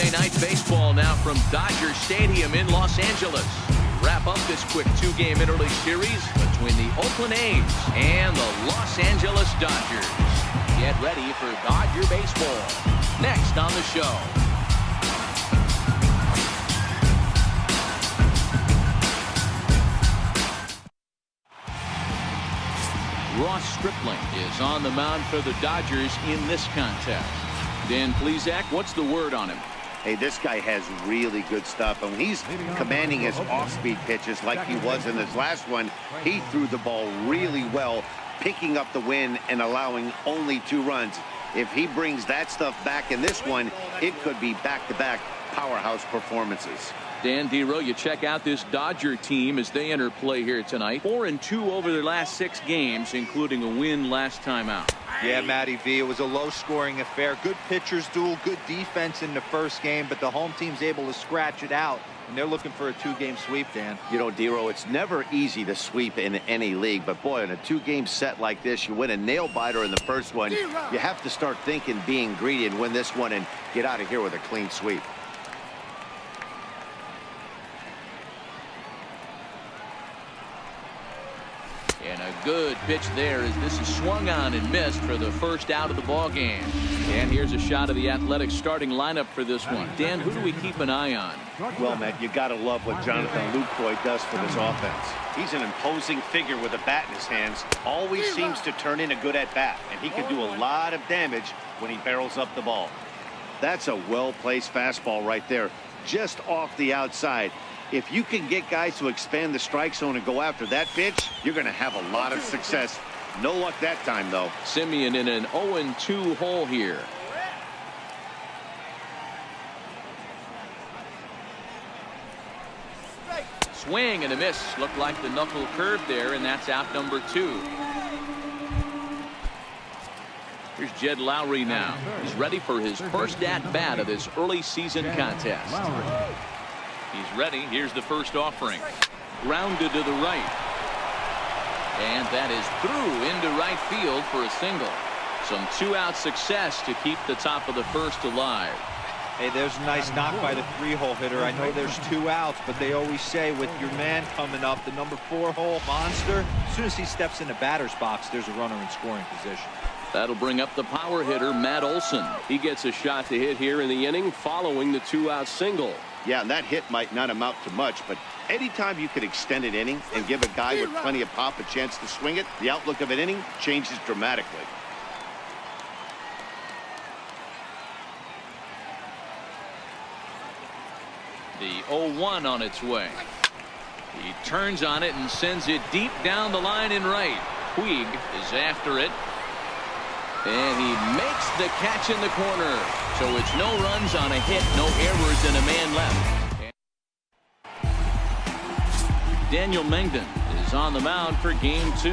Monday Night Baseball now from Dodger Stadium in Los Angeles. Wrap up this quick two-game interleague series between the Oakland A's and the Los Angeles Dodgers. Get ready for Dodger baseball next on the show. Ross Stripling is on the mound for the Dodgers in this contest. Dan Plesac, what's the word on him? Hey, this guy has really good stuff, and he's commanding his off-speed pitches like he was in his last one. He threw the ball really well, picking up the win and allowing only 2 runs. If he brings that stuff back in this one, it could be back-to-back powerhouse performances. Dan Dero, you check out this Dodger team as they enter play here tonight. 4-2 over their last 6 games, including a win last time out. Yeah, Matty V, it was a low-scoring affair. Good pitchers duel, good defense in the first game, but the home team's able to scratch it out, and they're looking for a 2-game sweep, Dan. You know, Dero, it's never easy to sweep in any league, but boy, in a 2-game set like this, you win a nail-biter in the first one, you have to start thinking being greedy and win this one and get out of here with a clean sweep. And a good pitch there as this is swung on and missed for the first out of the ball game. And here's a shot of the Athletics starting lineup for this one. Dan, who do we keep an eye on? Well, Matt, you got to love what Jonathan Lucroy does for this offense. He's an imposing figure with a bat in his hands. Always seems to turn in a good at-bat, and he can do a lot of damage when he barrels up the ball. That's a well-placed fastball right there, just off the outside. If you can get guys to expand the strike zone and go after that pitch, you're going to have a lot of success. No luck that time, though. Simeon in an 0-2 hole here. Swing and a miss. Looked like the knuckle curve there, and that's out number 2. Here's Jed Lowry now. He's ready for his first at-bat of this early season contest. He's ready. Here's the first offering. Grounded to the right. And that is through into right field for a single. Some 2-out success to keep the top of the first alive. Hey, there's a nice knock by the 3-hole hitter. I know there's 2 outs, but they always say with your man coming up, the number 4-hole monster, as soon as he steps in the batter's box, there's a runner in scoring position. That'll bring up the power hitter, Matt Olson. He gets a shot to hit here in the inning following the 2-out single. Yeah, and that hit might not amount to much, but anytime you can extend an inning and give a guy with plenty of pop a chance to swing it, the outlook of an inning changes dramatically. The 0-1 on its way. He turns on it and sends it deep down the line in right. Puig is after it. And he makes the catch in the corner. So it's no runs on a hit, no errors, and a man left. Daniel Mengden is on the mound for game 2.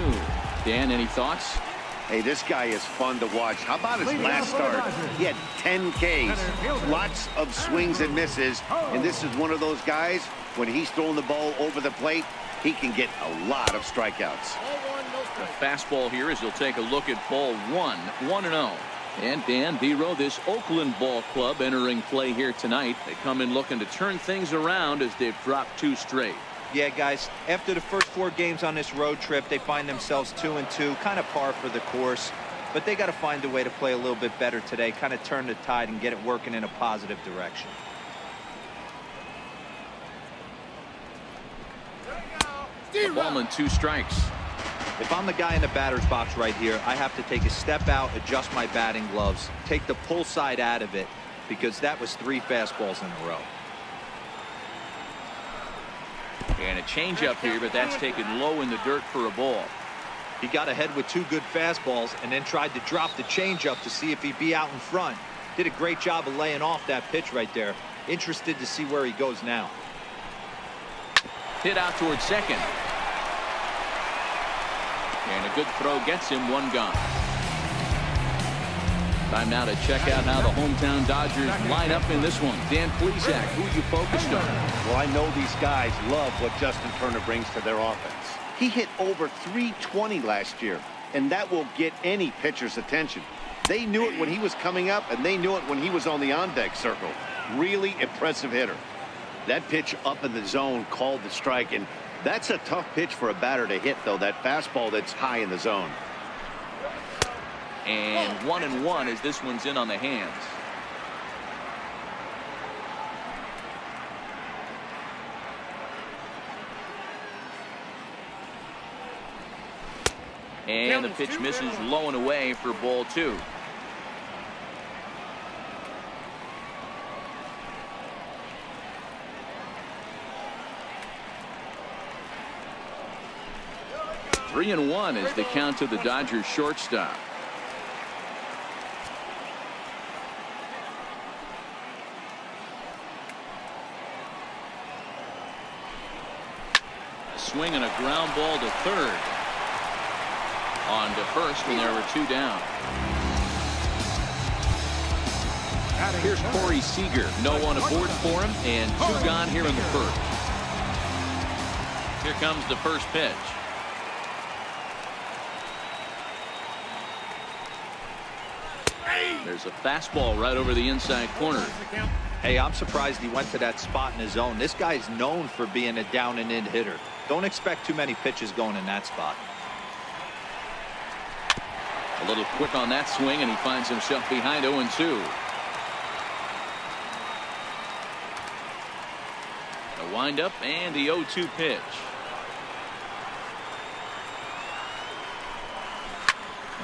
Dan, any thoughts? Hey, this guy is fun to watch. How about his last start? He had 10 Ks, lots of swings and misses, and this is one of those guys, when he's throwing the ball over the plate, he can get a lot of strikeouts. The fastball here as you'll take a look at ball 1, 1-0. And Dan Dero, this Oakland ball club entering play here tonight. They come in looking to turn things around as they've dropped 2 straight. Yeah, guys, after the first 4 games on this road trip, they find themselves 2-2, kind of par for the course. But they got to find a way to play a little bit better today, kind of turn the tide and get it working in a positive direction. A ball and 2 strikes. If I'm the guy in the batter's box right here, I have to take a step out, adjust my batting gloves, take the pull side out of it, because that was 3 fastballs in a row. And a changeup here, but that's taken low in the dirt for a ball. He got ahead with 2 good fastballs and then tried to drop the changeup to see if he'd be out in front. Did a great job of laying off that pitch right there. Interested to see where he goes now. Hit out towards second. And a good throw gets him 1 gone. Time now to check out how the hometown Dodgers line up in this one. Dan Plesac, who you focused on? Well, I know these guys love what Justin Turner brings to their offense. He hit over .320 last year, and that will get any pitcher's attention. They knew it when he was coming up, and they knew it when he was on the on-deck circle. Really impressive hitter. That pitch up in the zone called the strike, and that's a tough pitch for a batter to hit, though, that fastball that's high in the zone. And 1-1 as this one's in on the hands. And the pitch misses low and away for ball 2. Three and 1 is the count to the Dodgers shortstop. A swing and a ground ball to third. On to first, and there were 2 down. Here's Corey Seager. No one aboard for him, and 2 gone here in the first. Here comes the first pitch. There's a fastball right over the inside corner. Hey, I'm surprised he went to that spot in his zone. This guy's known for being a down and in hitter. Don't expect too many pitches going in that spot. A little quick on that swing, and he finds himself behind 0-2. A windup and the 0-2 pitch.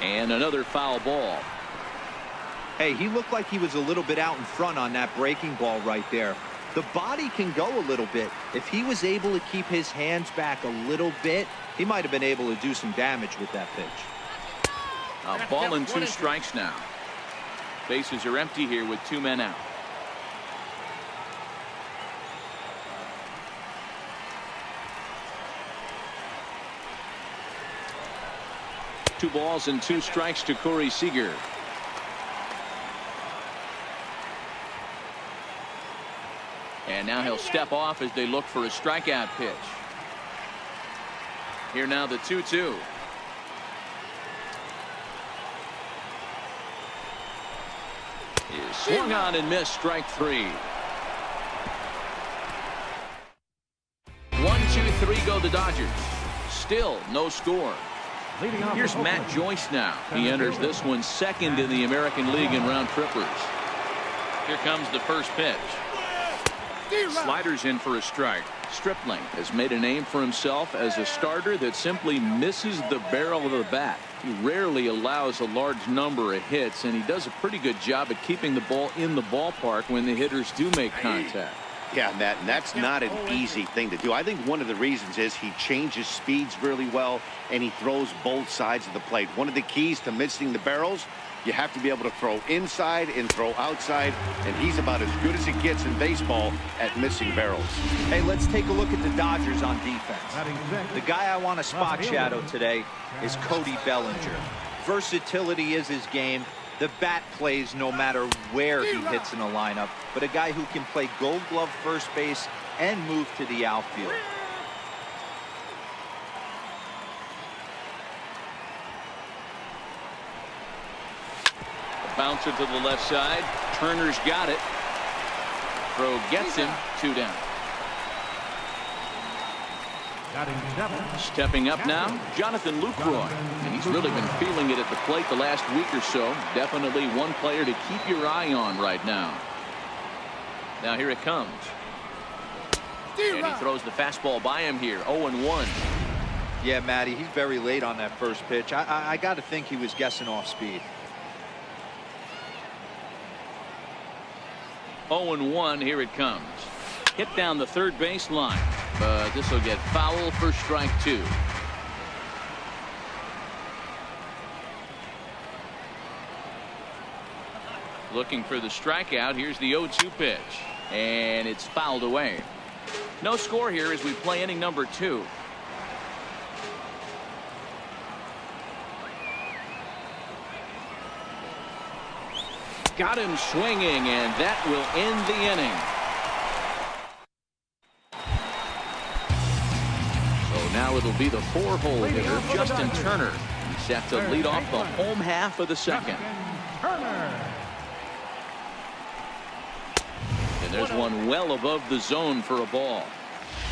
And another foul ball. Hey, he looked like he was a little bit out in front on that breaking ball right there. The body can go a little bit. If he was able to keep his hands back a little bit, he might have been able to do some damage with that pitch. A ball and 2 strikes now. Bases are empty here with 2 men out. Two balls and 2 strikes to Corey Seager. And now he'll step off as they look for a strikeout pitch. Here now the 2-2. Is swung on and missed, strike 3. 1-2-3 go the Dodgers. Still no score. Here's Matt Joyce now. He enters this one second in the American League in round trippers. Here comes the first pitch. Sliders in for a strike. Stripling has made a name for himself as a starter that simply misses the barrel of the bat. He rarely allows a large number of hits, and he does a pretty good job at keeping the ball in the ballpark when the hitters do make contact. Yeah, Matt, and that's not an easy thing to do. I think one of the reasons is he changes speeds really well, and he throws both sides of the plate. One of the keys to missing the barrels, you have to be able to throw inside and throw outside, and he's about as good as it gets in baseball at missing barrels. Hey, let's take a look at the Dodgers on defense. The guy I want to spot shadow today is Cody Bellinger. Versatility is his game. The bat plays no matter where he hits in the lineup, but a guy who can play Gold Glove first base and move to the outfield. Bouncer to the left side. Turner's got it. Throw gets him. 2 down. Stepping up now, Jonathan Lucroy. And he's really been feeling it at the plate the last week or so. Definitely one player to keep your eye on right now. Now here it comes. And he throws the fastball by him here. 0-1. Yeah, Matty, he's very late on that first pitch. I got to think he was guessing off speed. 0-1, here it comes. Hit down the third baseline, but this will get foul for strike 2. Looking for the strikeout. Here's the 0-2 pitch, and it's fouled away. No score here as we play inning number 2. Got him swinging, and that will end the inning. So now it'll be the 4-hole hitter, Justin Turner. He's set to lead off the home half of the second. And there's one well above the zone for a ball.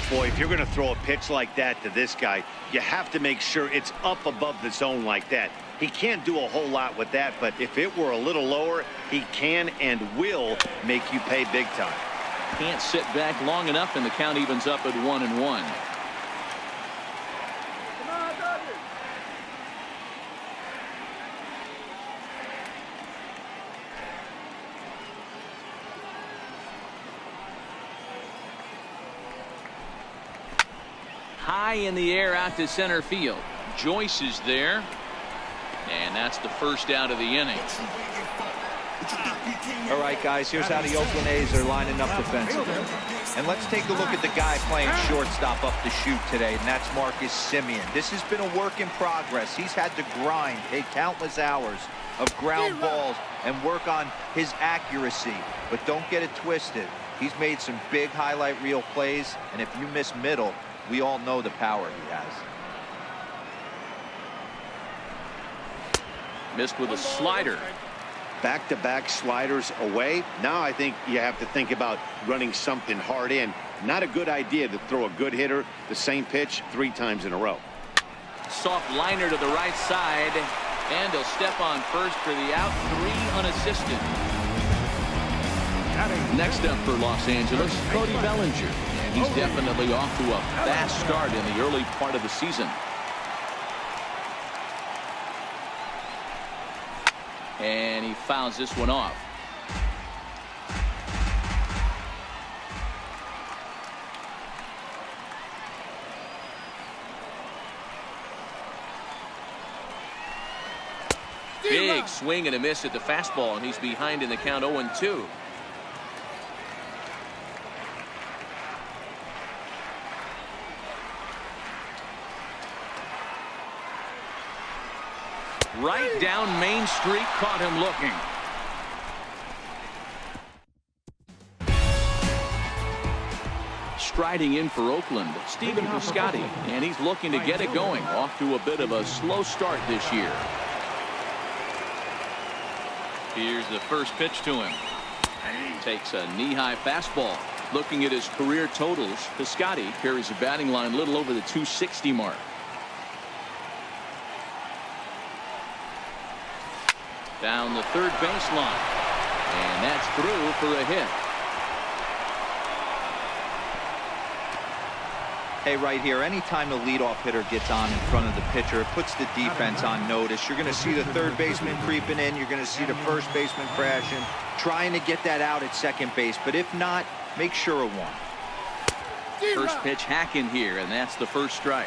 Boy, if you're going to throw a pitch like that to this guy, you have to make sure it's up above the zone like that. He can't do a whole lot with that, but if it were a little lower, he can and will make you pay big time. Can't sit back long enough, and the count evens up at 1-1. High in the air out to center field. Joyce is there. And that's the first out of the inning. All right, guys, here's how the Oakland A's are lining up defensively. And let's take a look at the guy playing shortstop up the chute today, and that's Marcus Semien. This has been a work in progress. He's had to grind, take countless hours of ground balls and work on his accuracy. But don't get it twisted. He's made some big highlight reel plays, and if you miss middle, we all know the power he has. Missed with a slider. Back-to-back sliders away. Now I think you have to think about running something hard in. Not a good idea to throw a good hitter the same pitch 3 times in a row. Soft liner to the right side, and he'll step on first for the out. 3 unassisted. Next up for Los Angeles, Cody Bellinger. And he's definitely off to a fast start in the early part of the season. And he fouls this one off. Big swing and a miss at the fastball, and he's behind in the count 0-2. Right down Main Street, caught him looking. Striding in for Oakland, Stephen Piscotty, and he's looking to get it going. Off to a bit of a slow start this year. Here's the first pitch to him. Takes a knee-high fastball. Looking at his career totals, Piscotty carries a batting line a little over the 260 mark. Down the third baseline, and that's through for a hit. Hey, right here, anytime the leadoff hitter gets on in front of the pitcher, it puts the defense on notice. You're going to see the third baseman creeping in. You're going to see the first baseman crashing, trying to get that out at second base. But if not, make sure of one. First pitch hacking here, and that's the first strike.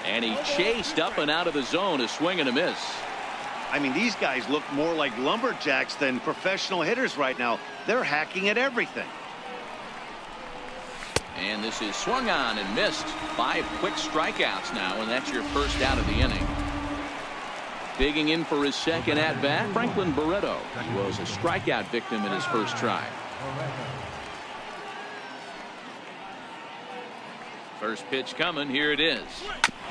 And he chased up and out of the zone, a swing and a miss. I mean, these guys look more like lumberjacks than professional hitters right now. They're hacking at everything. And this is swung on and missed. 5 quick strikeouts now, and that's your first out of the inning. Digging in for his second at-bat, Franklin Barreto. He was a strikeout victim in his first try. First pitch coming. Here it is.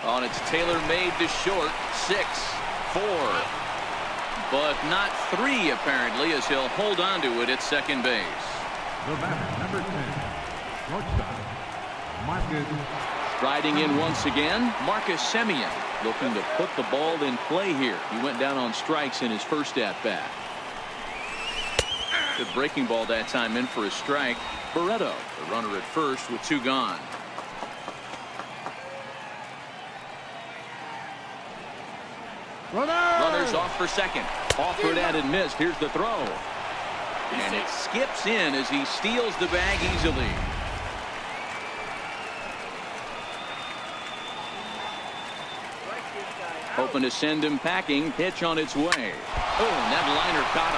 On its tailor-made to short. 6-4. But not 3, apparently, as he'll hold on to it at second base. The batter, number 10, shortstop, Marcus. Striding in once again, Marcus Semien, looking to put the ball in play here. He went down on strikes in his first at-bat. Good breaking ball that time in for a strike. Barreto, the runner at first with 2 gone. Runners off for second. Offered at and missed. Here's the throw. And it skips in as he steals the bag easily. Hoping to send him packing. Pitch on its way. Oh, and that liner caught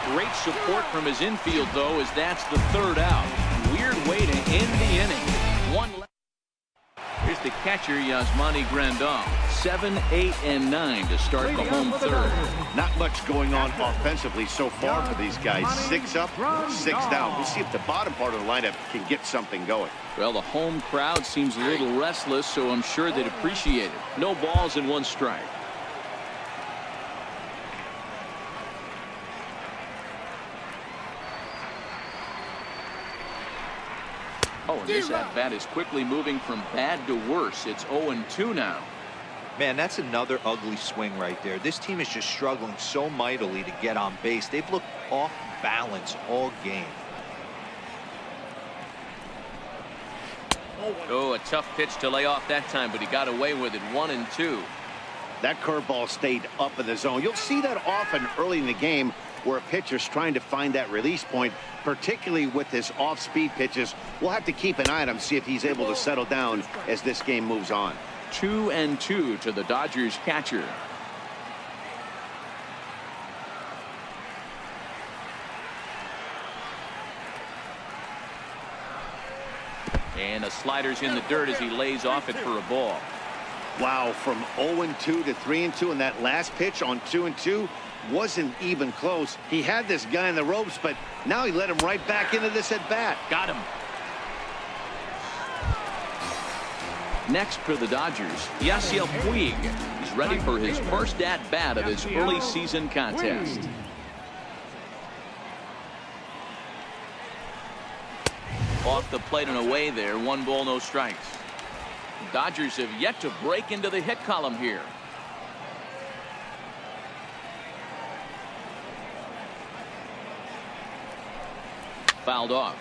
him. Great support from his infield, though, as that's the third out. Weird way to end the inning. One left. Here's the catcher, Yasmani Grandal. 7, 8, and 9 to start the home third. Not much going on offensively so far for these guys. 6 up, 6 down. We'll see if the bottom part of the lineup can get something going. Well, the home crowd seems a little restless, so I'm sure they'd appreciate it. No balls and 1 strike. Oh, and this at-bat is quickly moving from bad to worse. It's 0-2 now. Man, that's another ugly swing right there. This team is just struggling so mightily to get on base. They've looked off balance all game. Oh, a tough pitch to lay off that time, but he got away with it. 1-2. That curveball stayed up in the zone. You'll see that often early in the game where a pitcher's trying to find that release point, particularly with his off-speed pitches. We'll have to keep an eye on him, see if he's able to settle down as this game moves on. 2-2 to the Dodgers catcher. And the slider's in the dirt as he lays off it for a ball. Wow, from 0-2 to 3-2, and that last pitch on 2-2 wasn't even close. He had this guy in the ropes, but now he let him right back into this at bat. Got him. Next for the Dodgers, Yasiel Puig. He's ready for his first at-bat of this early season contest. Off the plate and away there. 1 ball, no strikes. Dodgers have yet to break into the hit column here. Fouled off.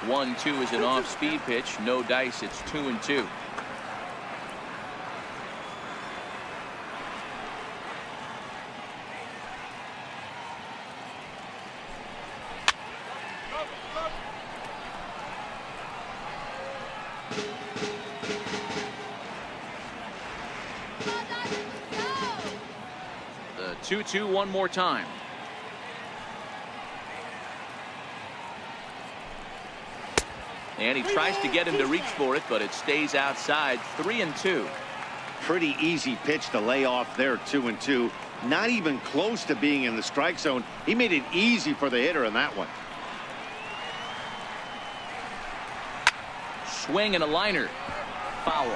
One, 2 is an off-speed pitch. No dice. It's 2-2. The 2-2 one more time. And he tries to get him to reach for it, but it stays outside. 3-2. Pretty easy pitch to lay off there. 2-2. Not even close to being in the strike zone. He made it easy for the hitter in that one. Swing and a liner. Foul.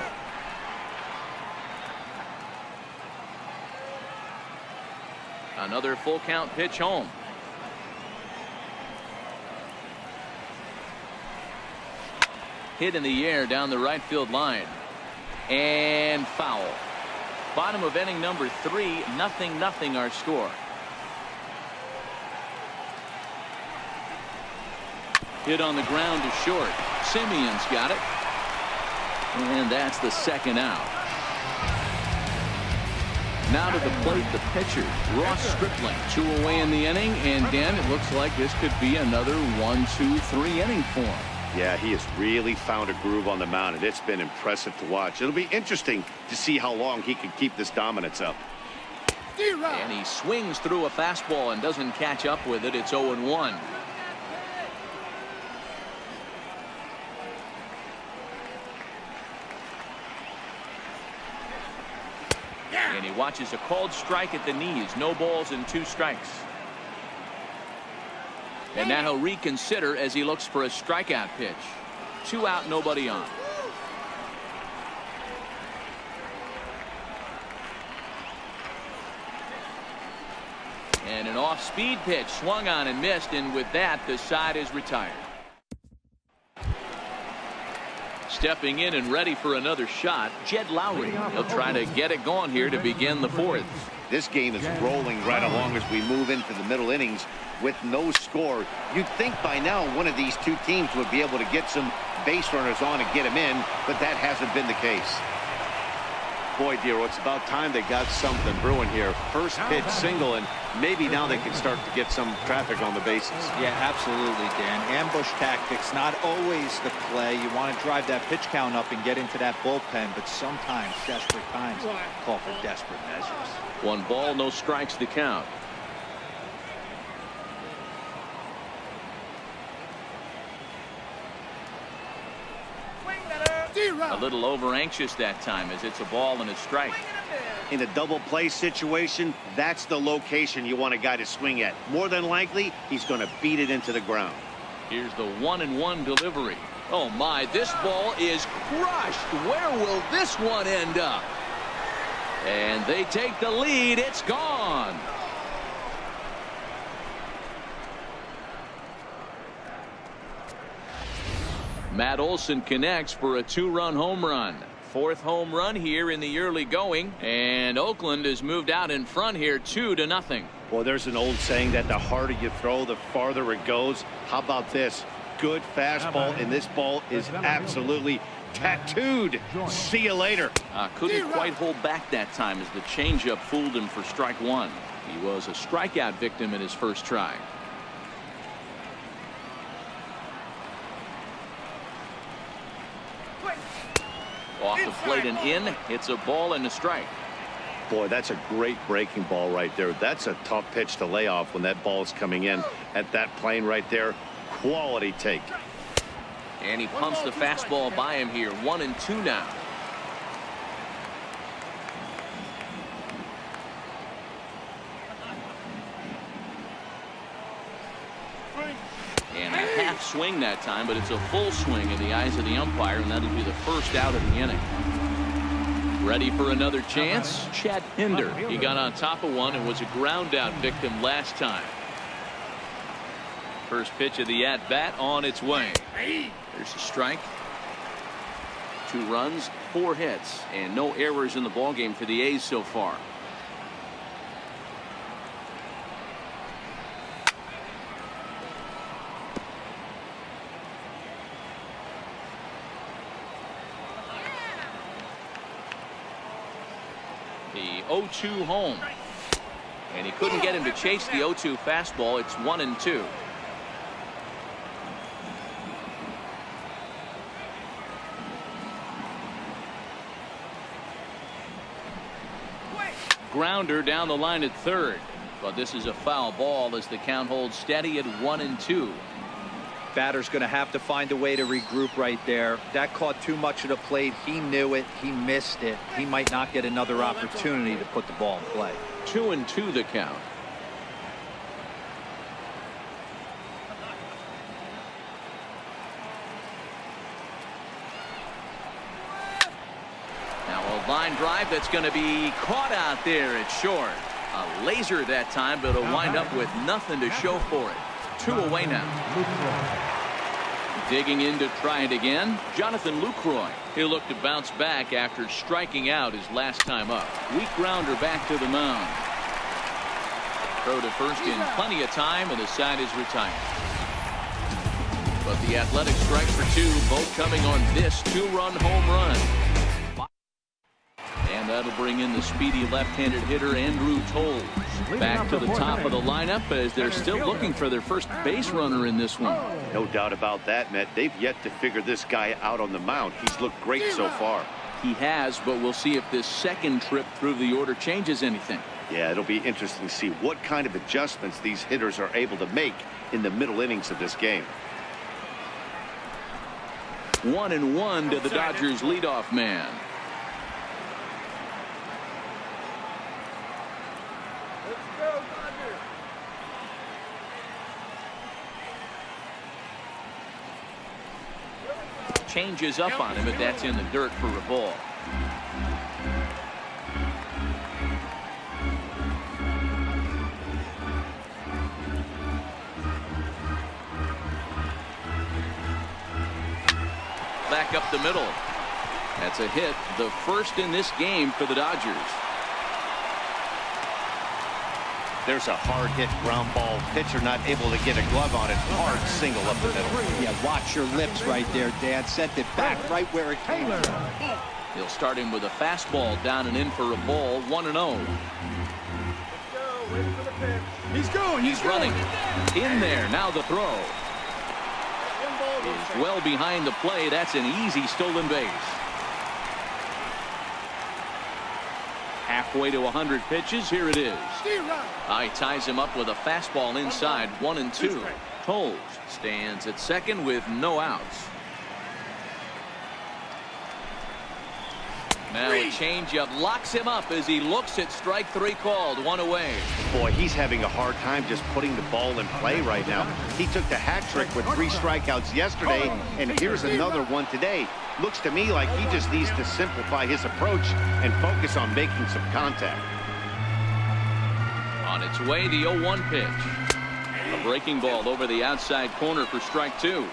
Another full count pitch home. Hit in the air down the right field line. And foul. Bottom of inning number 3. 0-0 our score. Hit on the ground to short. Simeon's got it. And that's the second out. Now to the plate, the pitcher, Ross Stripling. 2 away in the inning. And Dan, it looks like this could be another 1-2-3 inning for him. Yeah, he has really found a groove on the mound, and it's been impressive to watch. It'll be interesting to see how long he can keep this dominance up. And he swings through a fastball and doesn't catch up with it. It's 0-1. And he watches a called strike at the knees. No balls and 2 strikes. And now he'll reconsider as he looks for a strikeout pitch. 2 out, nobody on. And an off-speed pitch swung on and missed, and with that the side is retired. Stepping in and ready for another shot, Jed Lowry. He'll try to get it going here to begin the fourth. This game is rolling right along as we move into the middle innings with no score. You'd think by now one of these two teams would be able to get some base runners on and get them in, but that hasn't been the case. Boy, Dero, it's about time they got something brewing here. First pitch single, and maybe now they can start to get some traffic on the bases. Yeah, absolutely, Dan. Ambush tactics, not always the play. You want to drive that pitch count up and get into that bullpen, but sometimes desperate times call for desperate measures. 1 ball, no strikes to count. A little over anxious that time as it's a ball and a strike. In a double play situation, that's the location you want a guy to swing at. More than likely, he's going to beat it into the ground. Here's the 1-1 delivery. Oh my, this ball is crushed. Where will this one end up? And they take the lead. It's gone. Matt Olson connects for a 2-run home run. 4th home run here in the early going, and Oakland has moved out in front here 2-0. Well, there's an old saying that the harder you throw, the farther it goes. How about this? Good fastball, and this ball is absolutely tattooed. See you later. Couldn't quite hold back that time as the changeup fooled him for strike 1. He was a strikeout victim in his first try. Off the plate and in. It's a ball and a strike. Boy, that's a great breaking ball right there. That's a tough pitch to lay off when that ball is coming in at that plane right there. Quality take. And he pumps the fastball by him here. 1-2 now. And a half swing that time, but it's a full swing in the eyes of the umpire, and that'll be the first out of the inning. Ready for another chance? Chad Pinder. He got on top of one and was a ground out victim last time. First pitch of the at-bat on its way. There's a strike. 2 runs, 4 hits, and no errors in the ballgame for the A's so far. The 0-2 home. And he couldn't get him to chase the 0-2 fastball. It's 1-2. Grounder down the line at third. But this is a foul ball as the count holds steady at 1-2. Batter's going to have to find a way to regroup right there. That caught too much of the plate. He knew it. He missed it. He might not get another opportunity to put the ball in play. 2-2 the count. Now a line drive that's going to be caught out there. It's short. A laser that time, but it'll wind up with nothing to show for it. 2 away now. Digging in to try it again, Jonathan Lucroy. He'll look to bounce back after striking out his last time up. Weak grounder back to the mound. Throw to first in plenty of time, and the side is retired. But the Athletics strike for 2, both coming on this 2-run home run. And that'll bring in the speedy left-handed hitter Andrew Toles back to the top of the lineup as they're still looking for their first base runner in this one. No doubt about that, Matt. They've yet to figure this guy out on the mound. He's looked great so far. He has, but we'll see if this second trip through the order changes anything. Yeah, it'll be interesting to see what kind of adjustments these hitters are able to make in the middle innings of this game. 1-1 to the Dodgers leadoff man. Changes up on him, but that's in the dirt for a ball. Back strike up the middle. That's a hit, the first in this game for the Dodgers. There's a hard hit ground ball. Pitcher not able to get a glove on it. Hard single up the middle. Yeah, watch your lips right there, Dad. Sent it back right where it came from. He'll start him with a fastball down and in for a ball, 1-0. He's running in there. Now the throw is well behind the play. That's an easy stolen base. Halfway to 100 pitches. Here it is. He ties him up with a fastball inside, 1-2. Toles stands at second with no outs. Now a changeup locks him up as he looks at strike three called. One away. Boy, he's having a hard time just putting the ball in play right now. He took the hat trick with 3 strikeouts yesterday, and here's another one today. Looks to me like he just needs to simplify his approach and focus on making some contact. On its way, the 0-1 pitch. A breaking ball over the outside corner for strike 2.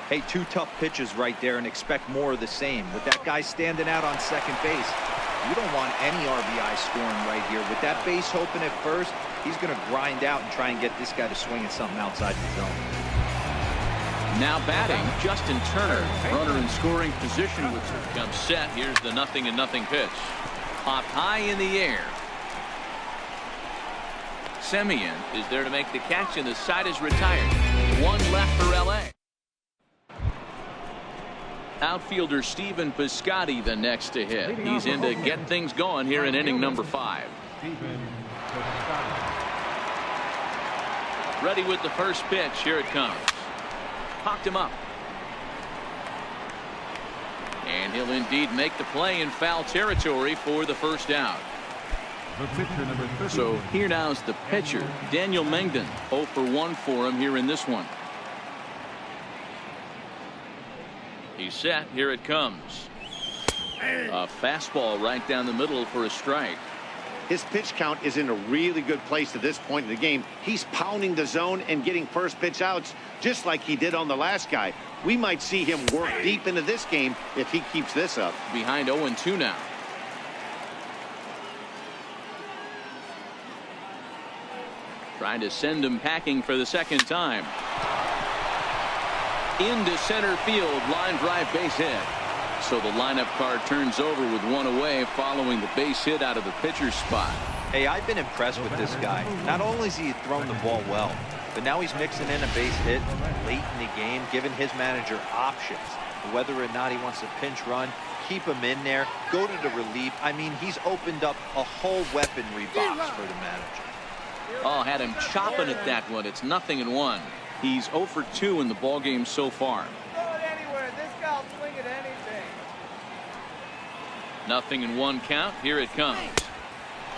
Hey, 2 tough pitches right there, and expect more of the same. With that guy standing out on second base, you don't want any RBI scoring right here. With that base open at first, he's going to grind out and try and get this guy to swing at something outside the zone. Now batting, Justin Turner. Runner in scoring position, which comes set. Here's the 0-0 pitch. Popped high in the air. Semien is there to make the catch, and the side is retired. 1 left for L.A. Outfielder Stephen Piscotty the next to hit. He's in to get things going here in inning number 5. Ready with the first pitch. Here it comes. Popped him up. And he'll indeed make the play in foul territory for the first out. So here now's the pitcher, Daniel Mengden. 0 for 1 for him here in this one. He's set. Here it comes. A fastball right down the middle for a strike. His pitch count is in a really good place at this point in the game. He's pounding the zone and getting first pitch outs just like he did on the last guy. We might see him work deep into this game if he keeps this up. Behind 0-2 now. Trying to send him packing for the second time. Into center field, line drive, base hit. So the lineup card turns over with 1 away following the base hit out of the pitcher's spot. Hey, I've been impressed with this guy. Not only has he thrown the ball well, but now he's mixing in a base hit late in the game, giving his manager options. Whether or not he wants to pinch run, keep him in there, go to the relief. I mean, he's opened up a whole weaponry box for the manager. Oh, had him chopping at that one. It's 0-1. He's 0 for 2 in the ballgame so far. Throw it anywhere. This guy'll swing at anything. 0-1 count. Here it comes.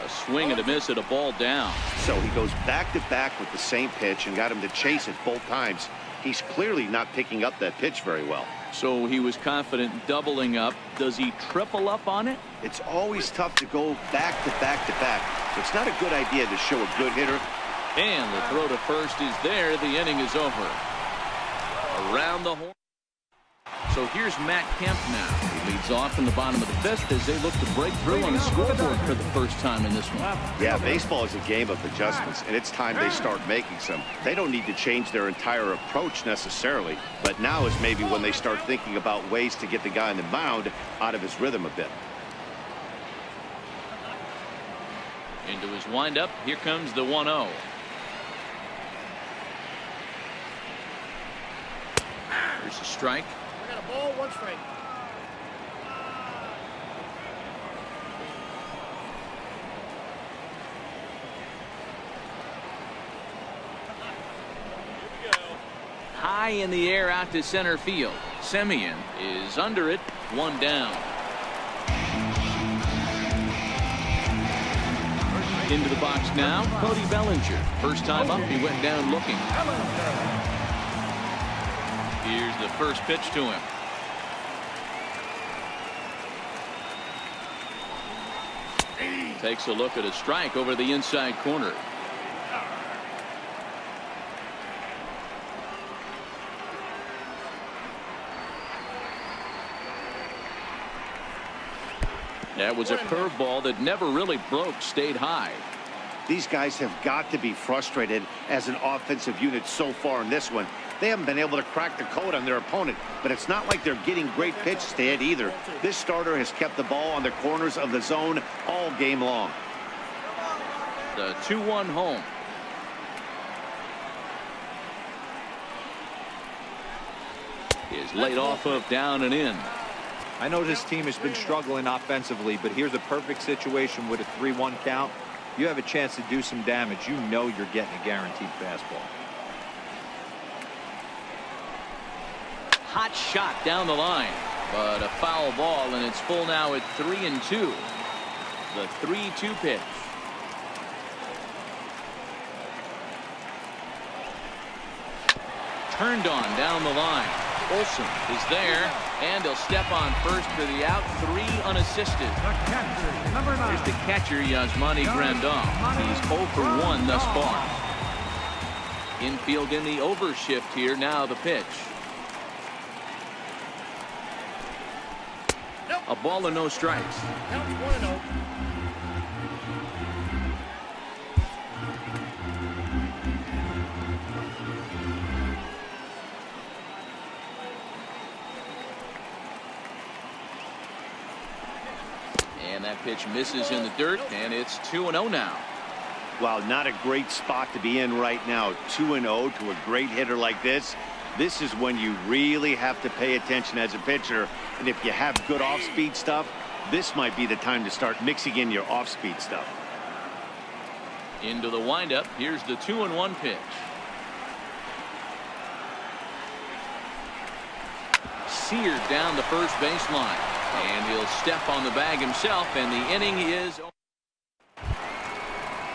A swing and a miss at a ball down. So he goes back to back with the same pitch and got him to chase it both times. He's clearly not picking up that pitch very well. So he was confident doubling up. Does he triple up on it? It's always tough to go back to back to back. It's not a good idea to show a good hitter. And the throw to first is there. The inning is over. Around the horn. So here's Matt Kemp now. He leads off in the bottom of the 5th as they look to break through on the scoreboard for the first time in this one. Yeah, baseball is a game of adjustments, and it's time they start making some. They don't need to change their entire approach necessarily, but now is maybe when they start thinking about ways to get the guy on the mound out of his rhythm a bit. Into his windup. Here comes the 1-0. Here's a strike. We got a ball, 1 strike. High in the air out to center field. Semien is under it. 1 down. Into the box now, Cody Bellinger. First time up, he went down looking. Here's the first pitch to him. Takes a look at a strike over the inside corner. That was a curveball that never really broke, stayed high. These guys have got to be frustrated as an offensive unit so far in this one. They haven't been able to crack the code on their opponent, but it's not like they're getting great pitches to hit either. This starter has kept the ball on the corners of the zone all game long. The 2-1 home. Is laid off of down and in. I know this team has been struggling offensively, but here's a perfect situation with a 3-1 count. You have a chance to do some damage. You know you're getting a guaranteed fastball. Hot shot down the line, but a foul ball, and it's full now at 3-2. The 3-2 pitch. Turned on down the line. Olsen is there, and he'll step on first for the out. 3 unassisted. The catcher, number 9. Here's the catcher, Yasmani Grandal. He's 0 for 1 thus far. Infield in the overshift here. Now the pitch. A ball and no strikes. Count 1-0. And that pitch misses in the dirt, and it's 2-0 now. Wow, not a great spot to be in right now. 2-0 to a great hitter like this. This is when you really have to pay attention as a pitcher. And if you have good off-speed stuff, this might be the time to start mixing in your off-speed stuff. Into the windup. Here's the 2-1 pitch. Seared down the first baseline. And he'll step on the bag himself, and the inning is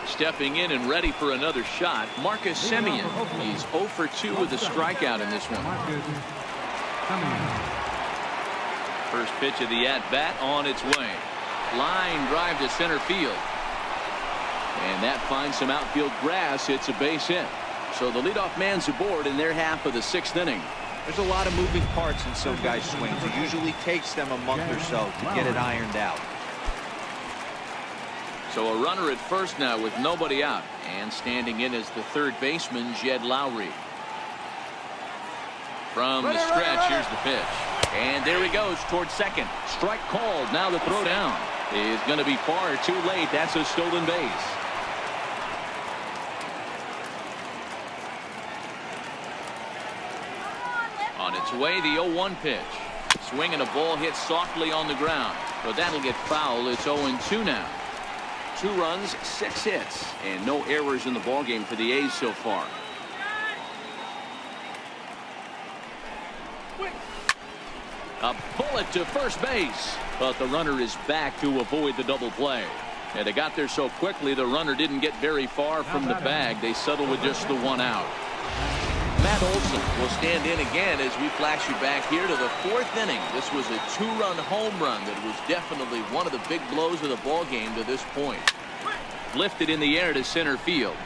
stepping in and ready for another shot. Marcus Semien. He's 0 for 2 with a strikeout in this one. First pitch of the at-bat on its way. Line drive to center field. And that finds some outfield grass. It's a base hit. So the leadoff man's aboard in their half of the 6th inning. There's a lot of moving parts in some guys' swings. It usually takes them a month or so to get it ironed out. So a runner at first now with nobody out. And standing in is the third baseman, Jed Lowry. From the stretch, here's the pitch. And there he goes towards second. Strike called. Now the throw down is going to be far too late. That's a stolen base. On its way, the 0-1 pitch. Swing and a ball hit softly on the ground. But that'll get foul. It's 0-2 now. 2 runs, 6 hits, and no errors in the ballgame for the A's so far. A bullet to first base, but the runner is back to avoid the double play. And they got there so quickly, the runner didn't get very far from the bag. They settled with just the 1 out. Matt Olson will stand in again as we flash you back here to the 4th inning. This was a 2-run home run that was definitely one of the big blows of the ball game to this point. Lifted in the air to center field.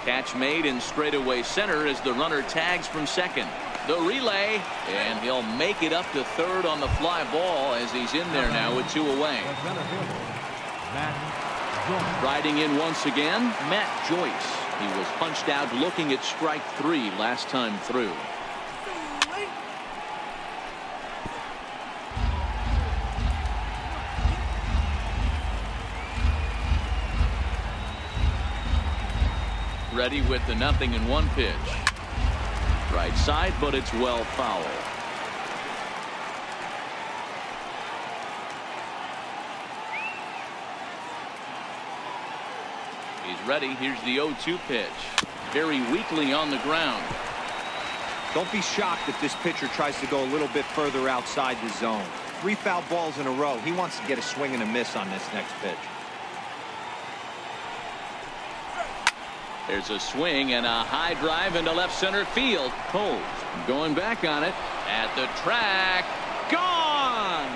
Catch made in straightaway center as the runner tags from second. The relay, and he'll make it up to third on the fly ball as he's in there now with 2 away. Riding in once again, Matt Joyce. He was punched out looking at strike 3 last time through. Ready with the 0-1 pitch. Right side, but it's well foul. He's ready. Here's the 0-2 pitch. Very weakly on the ground. Don't be shocked if this pitcher tries to go a little bit further outside the zone. 3 foul balls in a row. He wants to get a swing and a miss on this next pitch. There's a swing and a high drive into left center field. Cole going back on it at the track. Gone.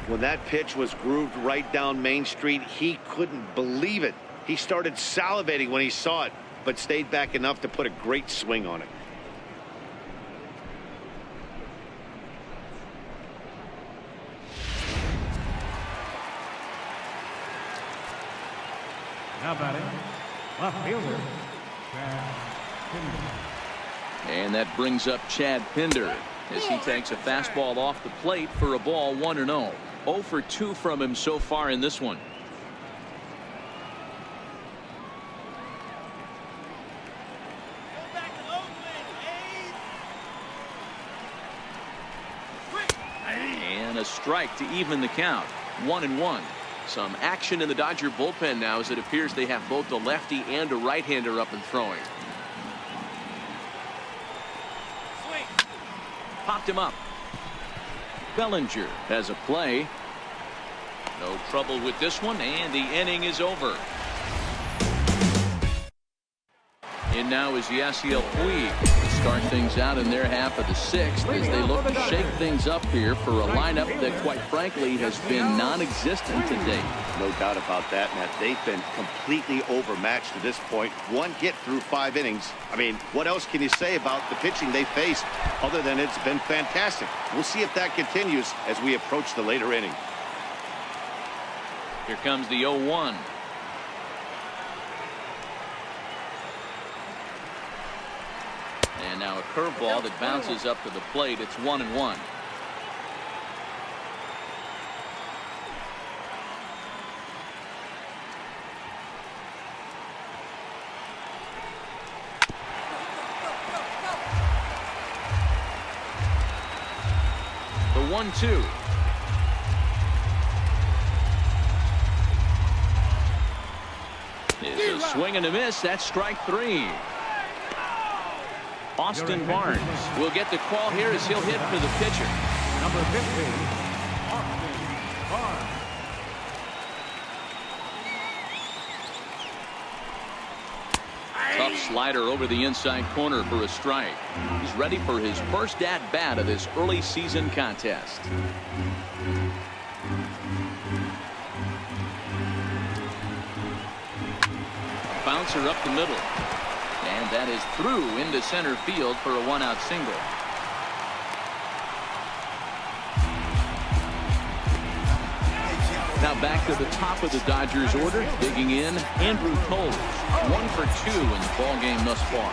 When that pitch was grooved right down Main Street, he couldn't believe it. He started salivating when he saw it. but stayed back enough to put a great swing on it. Now batting, left fielder, Chad Pinder. And that brings up Chad Pinder as he takes a fastball off the plate for a ball 1-0. 0 for 2 from him so far in this one. And a strike to even the count. 1-1. Some action in the Dodger bullpen now, as it appears they have both a lefty and a right-hander up and throwing. Popped him up. Bellinger has a play. No trouble with this one, and the inning is over. In now is Yasiel Puig to start things out in their half of the 6th as they look to shake things up here for a lineup that, quite frankly, has been non-existent to date. No doubt about that, Matt. They've been completely overmatched to this point. One hit through 5 innings. I mean, what else can you say about the pitching they faced other than it's been fantastic? We'll see if that continues as we approach the later inning. Here comes the 0-1. And now a curveball that bounces up to the plate. It's 1-1. The 1-2. Is a swing and a miss. That's strike 3. Austin Barnes will get the call here as he'll hit for the pitcher. Number 50, Austin Barnes. Tough slider over the inside corner for a strike. He's ready for his first at-bat of this early season contest. Bouncer up the middle. And that is through into center field for a 1-out single. Now back to the top of the Dodgers order. Digging in, Andrew Toles. 1 for 2 in the ball game thus far.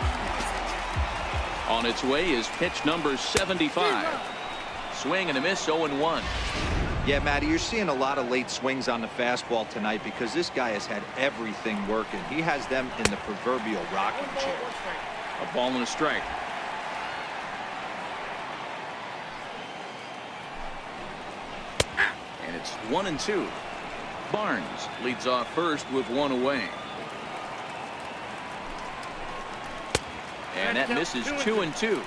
On its way is pitch number 75. Swing and a miss, 0-1. Yeah, Matty, you're seeing a lot of late swings on the fastball tonight because this guy has had everything working. He has them in the proverbial rocking chair. A ball and a strike. And it's 1-2. Barnes leads off first with 1 away. And that misses 2-2.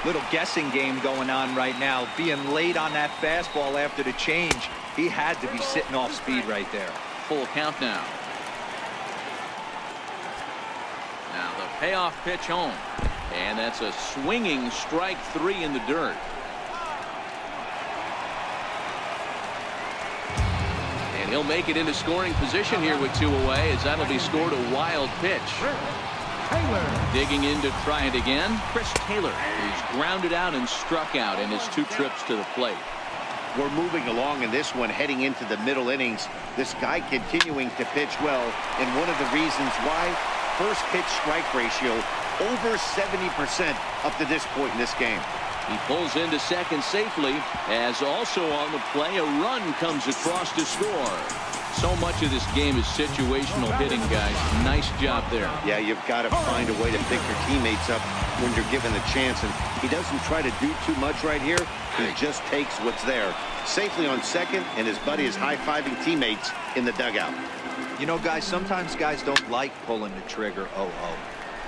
Little guessing game going on right now. Being late on that fastball after the change. He had to be sitting off speed right there. Full count now. Now the payoff pitch home. And that's a swinging strike 3 in the dirt. And he'll make it into scoring position here with 2 away, as that'll be scored a wild pitch. Digging in to try it again. Chris Taylor is grounded out and struck out in his 2 trips to the plate. We're moving along in this one, heading into the middle innings. This guy continuing to pitch well, and one of the reasons why, first pitch strike ratio over 70% up to this point in this game. He pulls into second safely, as also on the play a run comes across to score. So much of this game is situational hitting, guys. Nice job there. Yeah, you've got to find a way to pick your teammates up when you're given the chance, and he doesn't try to do too much right here. He just takes what's there. Safely on second, and his buddy is high-fiving teammates in the dugout. You know, guys, sometimes guys don't like pulling the trigger 0-0.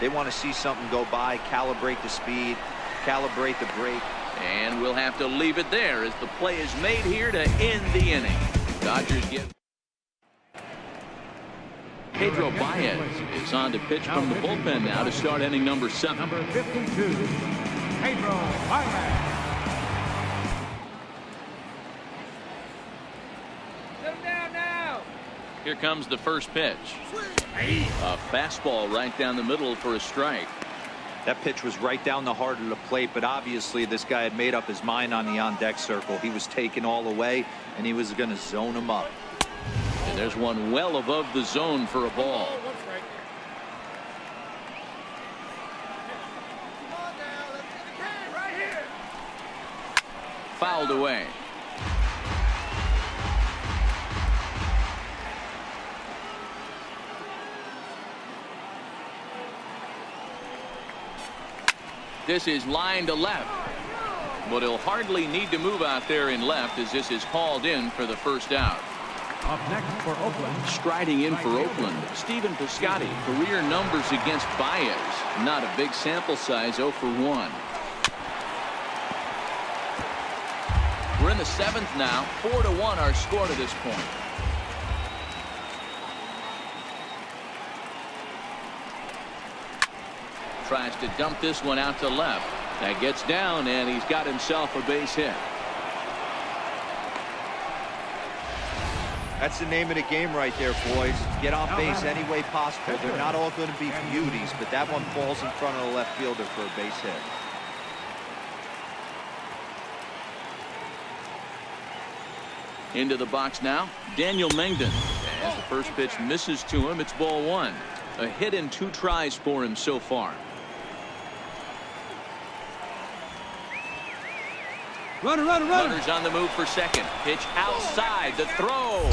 They want to see something go by, calibrate the speed, calibrate the brake. And we'll have to leave it there as the play is made here to end the inning. Dodgers get... Pedro Baez is on to pitch from the bullpen now to start inning number 7. Number 52, Pedro Baez. Sit him down now. Here comes the first pitch. A fastball right down the middle for a strike. That pitch was right down the heart of the plate, but obviously this guy had made up his mind on the on-deck circle. He was taken all the way, and he was going to zone him up. And there's one well above the zone for a ball. One strike. Come on now. Let's get the can right here. Fouled away. This is line to left, but he'll hardly need to move out there in left as this is called in for the first out. Up next for Oakland. Striding in for Oakland, Stephen Piscotty. Career numbers against Baez. Not a big sample size, 0 for 1. We're in the 7th now. 4-1 our score to this point. Tries to dump this one out to left. That gets down, and he's got himself a base hit. That's the name of the game right there, boys. Get on base any way possible. They're not all going to be beauties, but that one falls in front of the left fielder for a base hit. Into the box now, Daniel Mengden. As the first pitch misses to him, it's ball 1. A hit in 2 tries for him so far. Runners on the move for second. Pitch outside. The throw.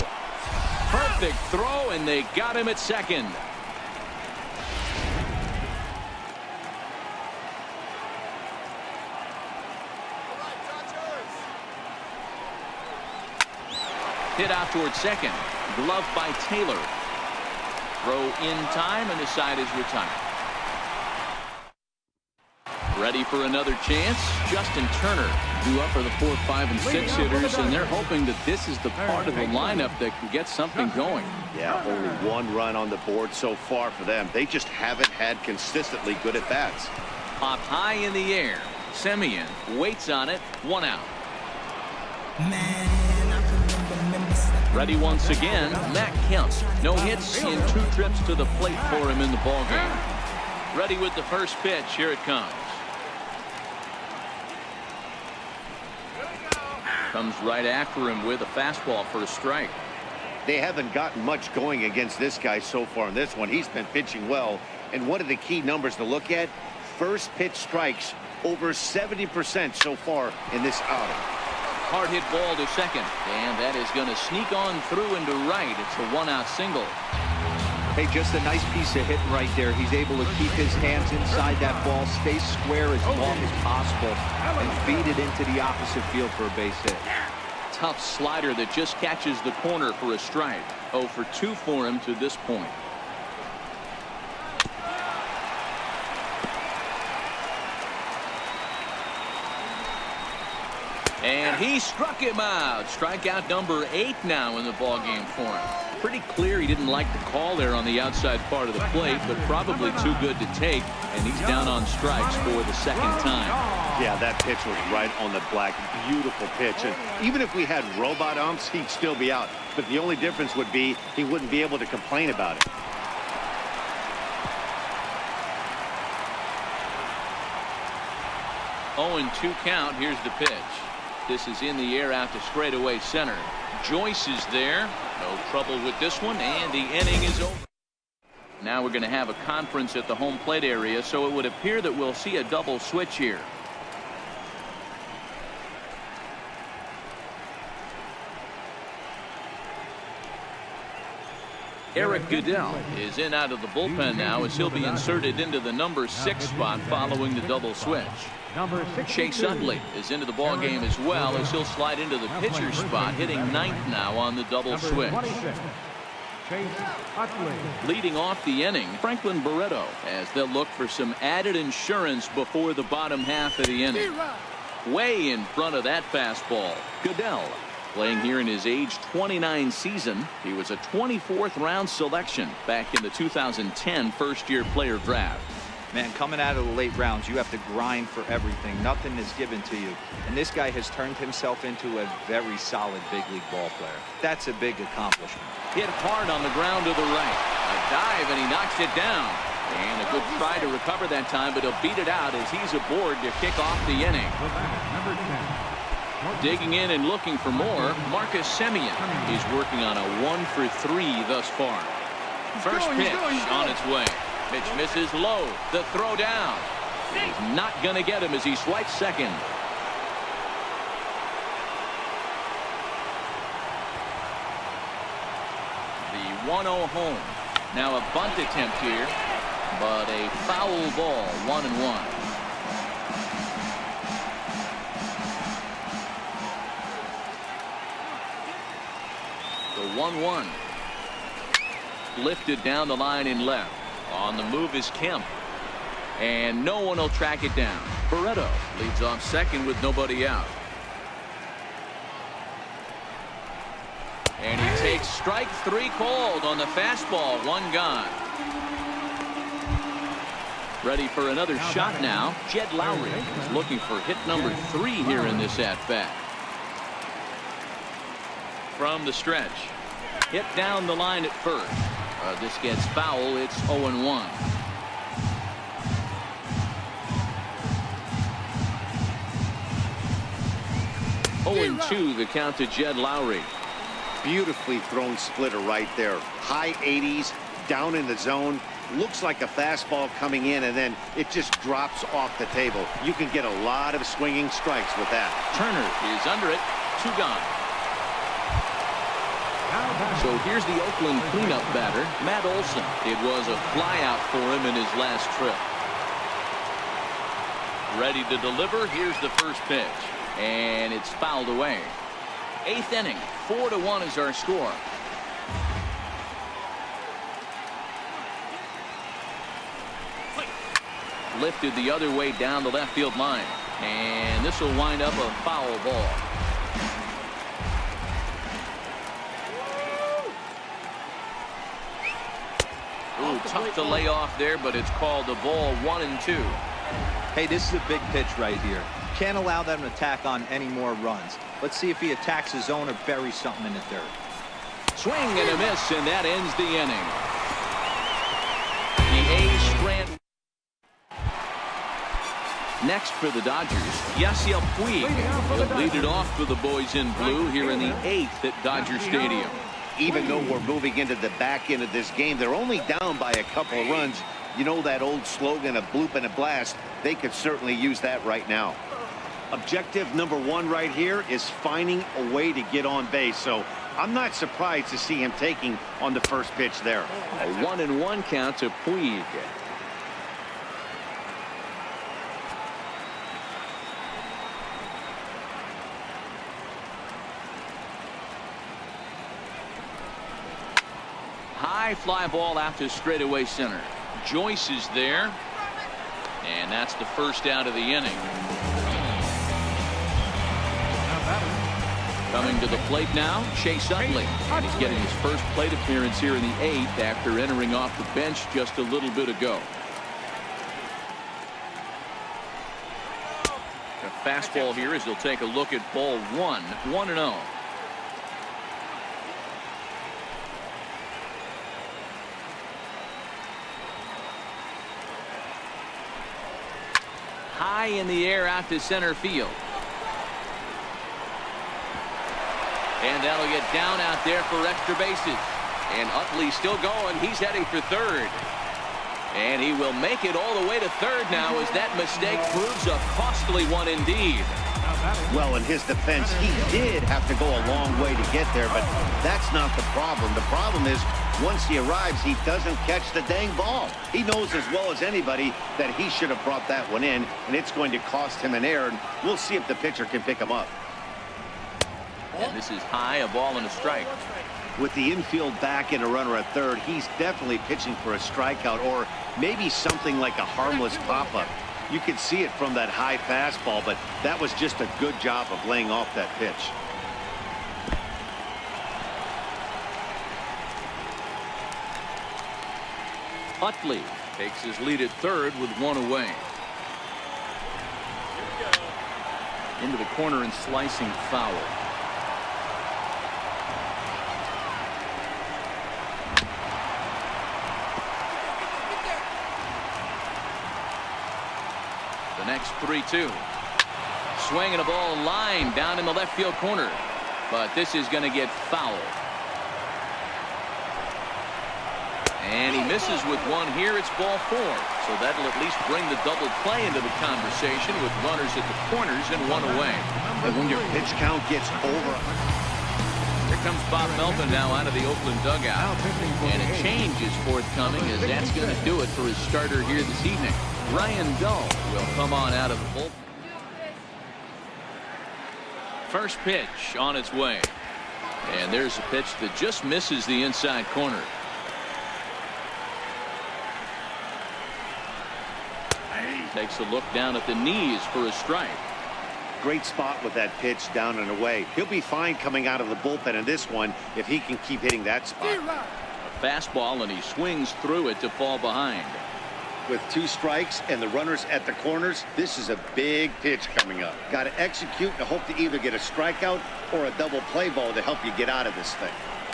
Perfect throw, and they got him at second. Hit out towards second. Glove by Taylor. Throw in time, and the side is retired. Ready for another chance. Justin Turner due up for the 4, 5, and 6 hitters, and they're hoping that this is the part of the lineup that can get something going. Yeah, only 1 run on the board so far for them. They just haven't had consistently good at bats. Up high in the air. Semien waits on it. 1 out. Ready once again, Matt Kemp. No hits in 2 trips to the plate for him in the ballgame. Ready with the first pitch. Here it comes. Comes right after him with a fastball for a strike. They haven't gotten much going against this guy so far in this one. He's been pitching well, and one of the key numbers to look at, first pitch strikes over 70% so far in this outing. Hard hit ball to second, and that is going to sneak on through into right. It's a 1-out single. Hey, just a nice piece of hitting right there. He's able to keep his hands inside that ball, stay square as long as possible, and feed it into the opposite field for a base hit. Tough slider that just catches the corner for a strike. 0 for 2 for him to this point. And he struck him out. Strikeout number 8 now in the ballgame for him. Pretty clear he didn't like the call there on the outside part of the plate, but probably too good to take, and he's down on strikes for the second time. Yeah, that pitch was right on the black. Beautiful pitch. And even if we had robot umps, he'd still be out. But the only difference would be he wouldn't be able to complain about it. Oh, and 2 count. Here's the pitch. This is in the air out to straightaway center. Joyce is there. No trouble with this one, and the inning is over. Now we're going to have a conference at the home plate area, so it would appear that we'll see a double switch here. Eric Goodell is in out of the bullpen now as he'll be inserted into the number 6 spot following the double switch. Chase Utley is into the ball game as well as he'll slide into the pitcher spot, hitting 9th now on the double switch. Leading off the inning, Franklin Barreto, as they'll look for some added insurance before the bottom half of the inning. Way in front of that fastball. Goodell, playing here in his age 29 season. He was a 24th round selection back in the 2010 first-year player draft. Man, coming out of the late rounds, you have to grind for everything. Nothing is given to you. And this guy has turned himself into a very solid big league ball player. That's a big accomplishment. Hit hard on the ground to the right. A dive, and he knocks it down. And a good try to recover that time, but he'll beat it out as he's aboard to kick off the inning. The batter, number 10. Digging in and looking for more, Marcus Semien. He's working on a 1-for-3 thus far. First pitch on its way. Pitch misses low. The throw down. He's not going to get him as he swipes second. The 1-0 home. Now a bunt attempt here, but a foul ball, 1-1. The 1-1. Lifted down the line in left. On the move is Kemp. And no one will track it down. Barreto leads off second with nobody out. And he takes strike 3 called on the fastball. 1 gone. Ready for another shot now. Jed Lowry is looking for hit number 3 here in this at-bat. From the stretch. Hit down the line at first. This gets foul. It's 0-1. Oh, 2 the count to Jed Lowry. Beautifully thrown splitter right there. High 80s, down in the zone. Looks like a fastball coming in, and then it just drops off the table. You can get a lot of swinging strikes with that. Turner is under it. 2 gone. So here's the Oakland cleanup batter, Matt Olson. It was a flyout for him in his last trip. Ready to deliver. Here's the first pitch. And it's fouled away. 8th inning. 4-1 is our score. Lifted the other way down the left field line. And this will wind up a foul ball. Ooh, tough to lay off there, but it's called a ball. 1-2. Hey, this is a big pitch right here. Can't allow them to tack on any more runs. Let's see if he attacks his zone or buries something in the dirt. Swing and a miss, and that ends the inning. The A's strand. Next for the Dodgers, Yasiel Puig. He'll lead it off for the boys in blue here in the 8th at Dodger Stadium. Even though we're moving into the back end of this game, they're only down by a couple of runs. You know that old slogan, a bloop and a blast. They could certainly use that right now. Objective number 1 right here is finding a way to get on base. So I'm not surprised to see him taking on the first pitch there. A 1-1 count to Puig. High fly ball out to straightaway center. Joyce is there. And that's the first out of the inning. Coming to the plate now, Chase Utley. And he's getting his first plate appearance here in the 8th after entering off the bench just a little bit ago. A fastball here as he'll take a look at ball 1. 1-0. High in the air out to center field. And that'll get down out there for extra bases. And Utley still going. He's heading for third. And he will make it all the way to third now as that mistake proves a costly one indeed. Well, in his defense, he did have to go a long way to get there, but that's not the problem. The problem is once he arrives, he doesn't catch the dang ball. He knows as well as anybody that he should have brought that one in, and it's going to cost him an error. And we'll see if the pitcher can pick him up. And this is high, a ball and a strike. With the infield back and a runner at third, he's definitely pitching for a strikeout or maybe something like a harmless pop-up. You could see it from that high fastball, but that was just a good job of laying off that pitch. Utley Takes his lead at third with one away. Into the corner and slicing foul. The next 3-2. Swinging a ball line down in the left field corner. But this is going to get fouled. And he misses with one here. It's ball 4. So that'll at least bring the double play into the conversation with runners at the corners and one away. And when your pitch count gets over. Here comes Bob Melvin now out of the Oakland dugout. And a change is forthcoming as that's going to do it for his starter here this evening. Ryan Dull will come on out of the bullpen. First pitch on its way. And there's a pitch that just misses the inside corner. Takes a look down at the knees for a strike. Great spot with that pitch down and away. He'll be fine coming out of the bullpen in this one if he can keep hitting that spot. A fastball, and he swings through it to fall behind. With 2 strikes and the runners at the corners, this is a big pitch coming up. Got to execute and hope to either get a strikeout or a double play ball to help you get out of this thing.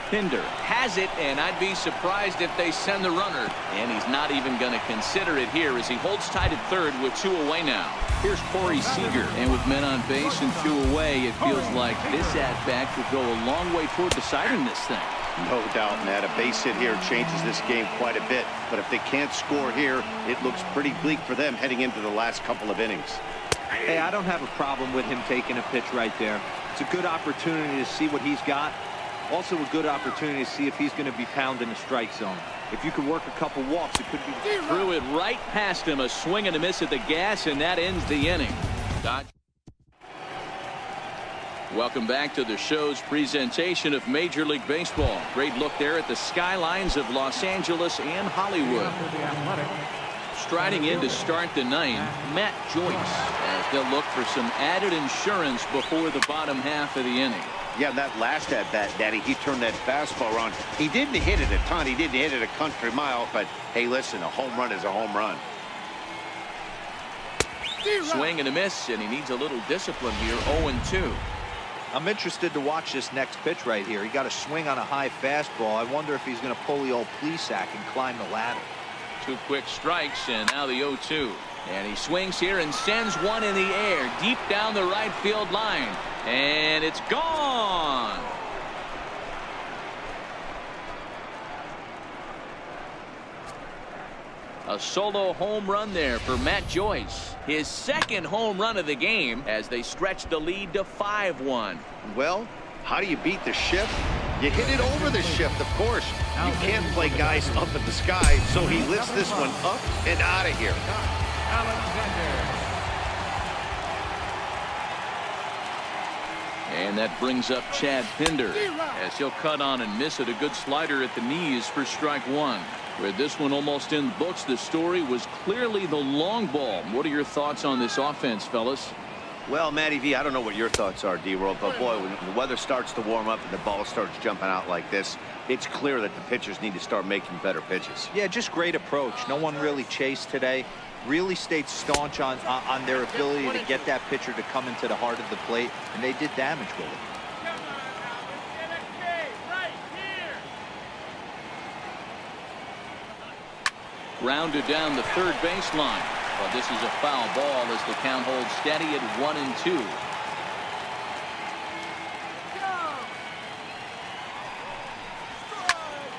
Pinder has it, and I'd be surprised if they send the runner. And he's not even going to consider it here as he holds tight at third with 2 away now. Here's Corey Seager, and with men on base and 2 away, it feels like this at-bat could go a long way toward deciding this thing. No doubt, Matt. A base hit here changes this game quite a bit. But if they can't score here, it looks pretty bleak for them heading into the last couple of innings. Hey, I don't have a problem with him taking a pitch right there. It's a good opportunity to see what he's got. Also a good opportunity to see if he's going to be pounding the strike zone. If you can work a couple walks, it could be. Threw it right past him. A swing and a miss at the gas, and that ends the inning. Welcome back to the show's presentation of Major League Baseball. Great look there at the skylines of Los Angeles and Hollywood. Striding in to start the 9th, Matt Joyce, as they'll look for some added insurance before the bottom half of the inning. Yeah, that last at-bat, Daddy, he turned that fastball around. He didn't hit it a ton. He didn't hit it a country mile. But, hey, listen, a home run is a home run. Swing and a miss, and he needs a little discipline here. 0-2. I'm interested to watch this next pitch right here. He got a swing on a high fastball. I wonder if he's going to pull the old Plesac and climb the ladder. 2 quick strikes, and now the 0-2. And he swings here and sends one in the air deep down the right field line. And it's gone. A solo home run there for Matt Joyce. His second home run of the game as they stretch the lead to 5-1. Well, how do you beat the shift? You hit it over the shift, of course. You can't play guys up in the sky, so he lifts this one up and out of here. And that brings up Chad Pinder as he'll cut on and miss it. A good slider at the knees for strike 1. With this one almost in the books, the story was clearly the long ball. What are your thoughts on this offense, fellas? Well, Matty V, I don't know what your thoughts are, D-Roll, but boy, when the weather starts to warm up and the ball starts jumping out like this, it's clear that the pitchers need to start making better pitches. Yeah, just great approach. No one really chased today. Really stayed staunch on their ability to get that pitcher to come into the heart of the plate, and they did damage with it. Grounded down the third baseline. But this is a foul ball as the count holds steady at 1-2.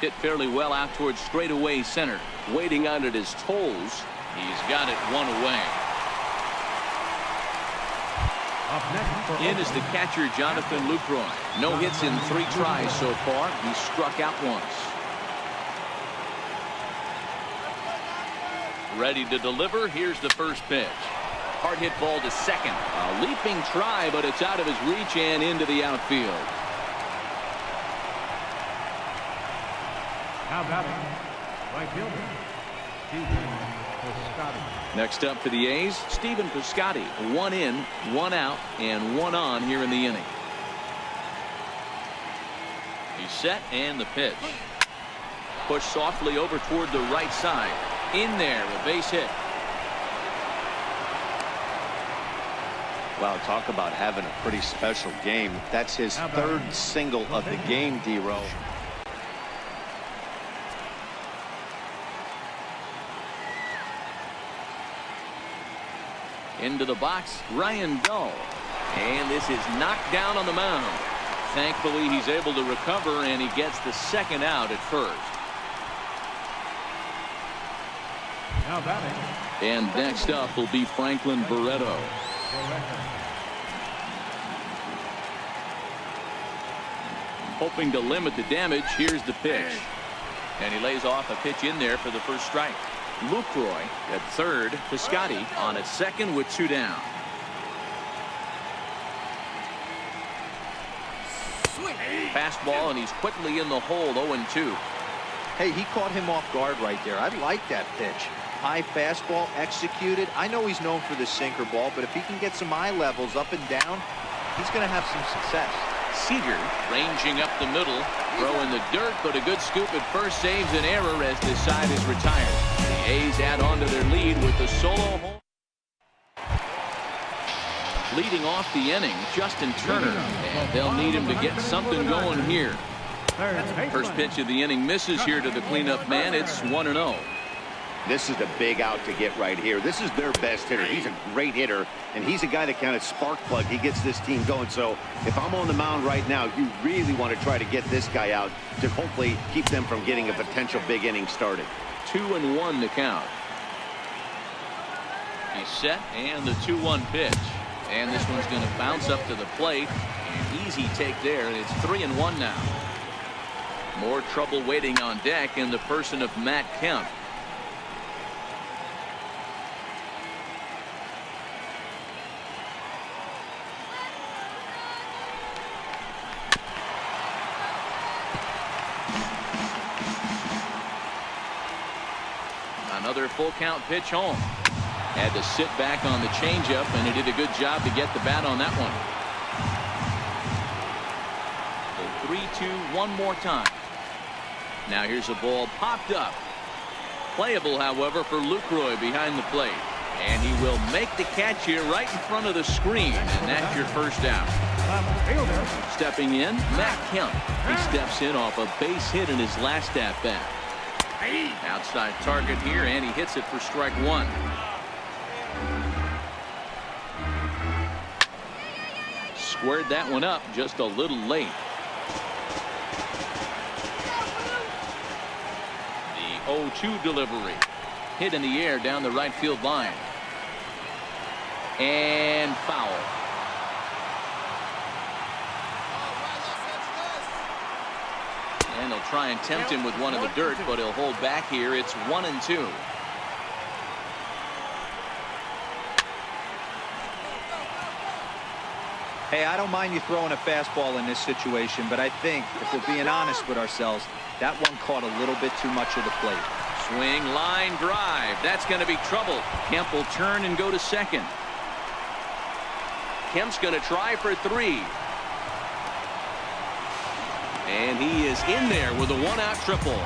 Hit fairly well out towards straightaway center. Waiting on it is Tolles. He's got it 1 away. In is the catcher, Jonathan Lucroy. No hits in 3 tries so far. He struck out once. Ready to deliver. Here's the first pitch. Hard hit ball to second. A leaping try, but it's out of his reach and into the outfield. Now batting, right fielder, Stephen Piscotty. Next up for the A's, Stephen Piscotty. 1 in, 1 out, and 1 on here in the inning. He's set, and the pitch. Pushed softly over toward the right side. In there, a base hit. Well, talk about having a pretty special game. That's his third single of the game, D-Row. Into the box, Ryan Dull. And this is knocked down on the mound. Thankfully, he's able to recover, and he gets the second out at first. Now batting. And next up will be Franklin Barreto. Hoping to limit the damage, here's the pitch. And he lays off a pitch in there for the first strike. Lucroy at third, Piscotty on at second with 2 down. Fastball, and he's quickly in the hole, 0-2. Hey, he caught him off guard right there. I like that pitch. High fastball executed. I know he's known for the sinker ball, but if he can get some eye levels up and down, he's going to have some success. Seager ranging up the middle, throwing the dirt, but a good scoop at first saves an error as this side is retired. The A's add on to their lead with the solo home. Leading off the inning, Justin Turner, and they'll need him to get something going here. First pitch of the inning misses here to the cleanup man. It's 1-0. This is the big out to get right here. This is their best hitter. He's a great hitter, and he's a guy that kind of spark plug. He gets this team going. So if I'm on the mound right now, you really want to try to get this guy out to hopefully keep them from getting a potential big inning started. 2-1 to count. He's set, and the 2-1 pitch. And this one's going to bounce up to the plate. An easy take there, and it's 3-1 now. More trouble waiting on deck in the person of Matt Kemp. Another full count pitch home. Had to sit back on the changeup, and he did a good job to get the bat on that one. The 3-2 one more time. Now here's a ball popped up. Playable, however, for Lucroy behind the plate. And he will make the catch here right in front of the screen, and that's your first out. Stepping in, Matt Kemp. He steps in off a base hit in his last at-bat. Outside target here, and he hits it for strike 1. Squared that one up just a little late. The 0-2 delivery. Hit in the air down the right field line. And foul. And they'll try and tempt him with one in the dirt, but he'll hold back here. It's 1-2. Hey, I don't mind you throwing a fastball in this situation, but I think if we're being honest with ourselves, that one caught a little bit too much of the plate. Swing, line drive. That's going to be trouble. Kemp will turn and go to second. Kemp's going to try for 3. And he is in there with a 1-out triple.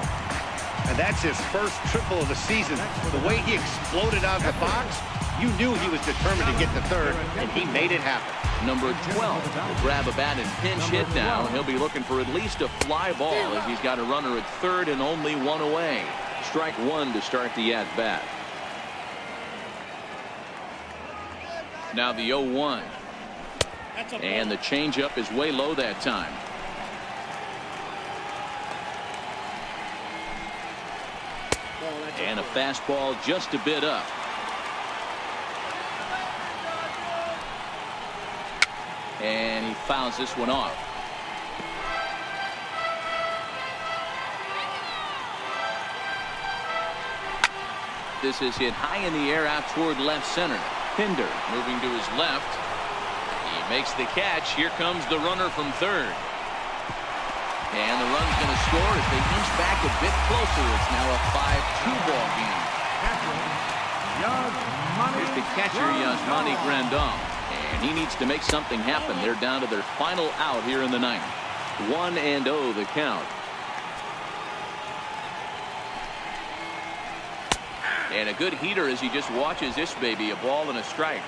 And that's his first triple of the season. The way he exploded out of the box, you knew he was determined to get the third, and he made it happen. Number 12 will grab a bat and pinch hit now. He'll be looking for at least a fly ball as he's got a runner at third and only 1 away. Strike 1 to start the at-bat. Now the 0-1. And the changeup is way low that time. And a fastball just a bit up. And he fouls this one off. This is hit high in the air out toward left center. Pinder moving to his left. He makes the catch. Here comes the runner from third. And the run's going to score as they inch back a bit closer. It's now a 5-2 ball game. Here's the catcher, Yasmani Grandal. And he needs to make something happen. They're down to their final out here in the ninth. 1-0 the count. And a good heater as he just watches this baby, a ball and a strike.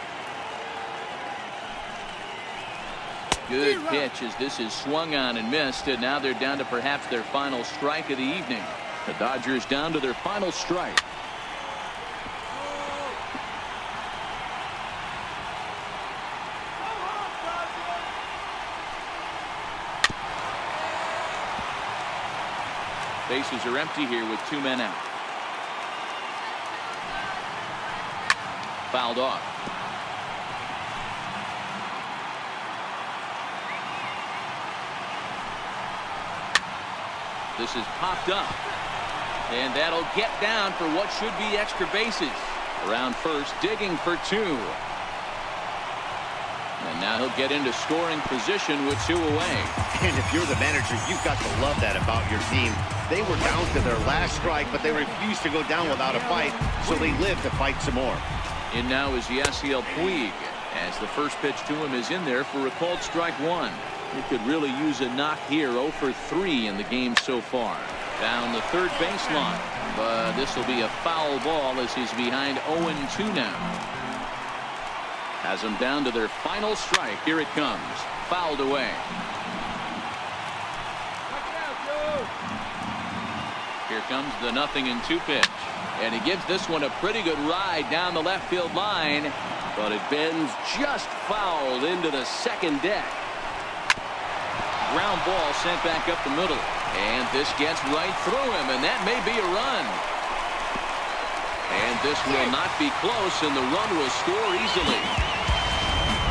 Good pitch as this is swung on and missed, and now they're down to perhaps their final strike of the evening. The Dodgers down to their final strike. Bases are empty here with 2 men out. Fouled off. This is popped up. And that'll get down for what should be extra bases. Around first, digging for 2. And now he'll get into scoring position with 2 away. And if you're the manager, you've got to love that about your team. They were down to their last strike, but they refused to go down without a fight, so they lived to fight some more. In now is Yasiel Puig, as the first pitch to him is in there for a called strike 1. He could really use a knock here. 0 for 3 in the game so far. Down the third baseline, but this will be a foul ball as he's behind 0-2 now. Has them down to their final strike. Here it comes. Fouled away. Here comes the 0-2 pitch. And he gives this one a pretty good ride down the left field line. But it bends just fouled into the second deck. Ground ball sent back up the middle. And this gets right through him. And that may be a run. And this will not be close. And the run will score easily.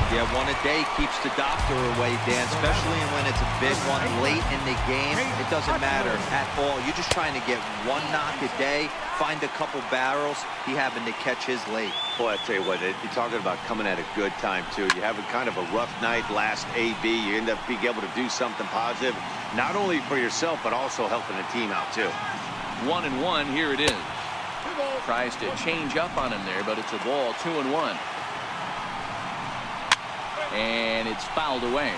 Yeah, one a day keeps the doctor away, Dan, especially when it's a big one late in the game. It doesn't matter at all. You're just trying to get one knock a day, find a couple barrels. He happened to catch his late. Boy, I tell you what, you're talking about coming at a good time, too. You have a kind of a rough night last AB. You end up being able to do something positive, not only for yourself, but also helping the team out, too. 1-1, here it is. Tries to change up on him there, but it's a ball. 2-1. And it's fouled away.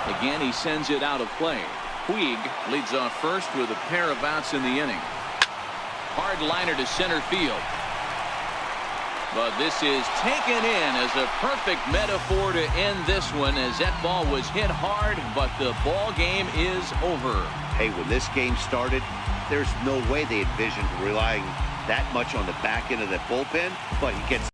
Again, he sends it out of play. Puig leads off first with a pair of outs in the inning. Hard liner to center field. But this is taken in as a perfect metaphor to end this one, as that ball was hit hard, but the ball game is over. Hey, when this game started, there's no way they envisioned relying that much on the back end of that bullpen, but he gets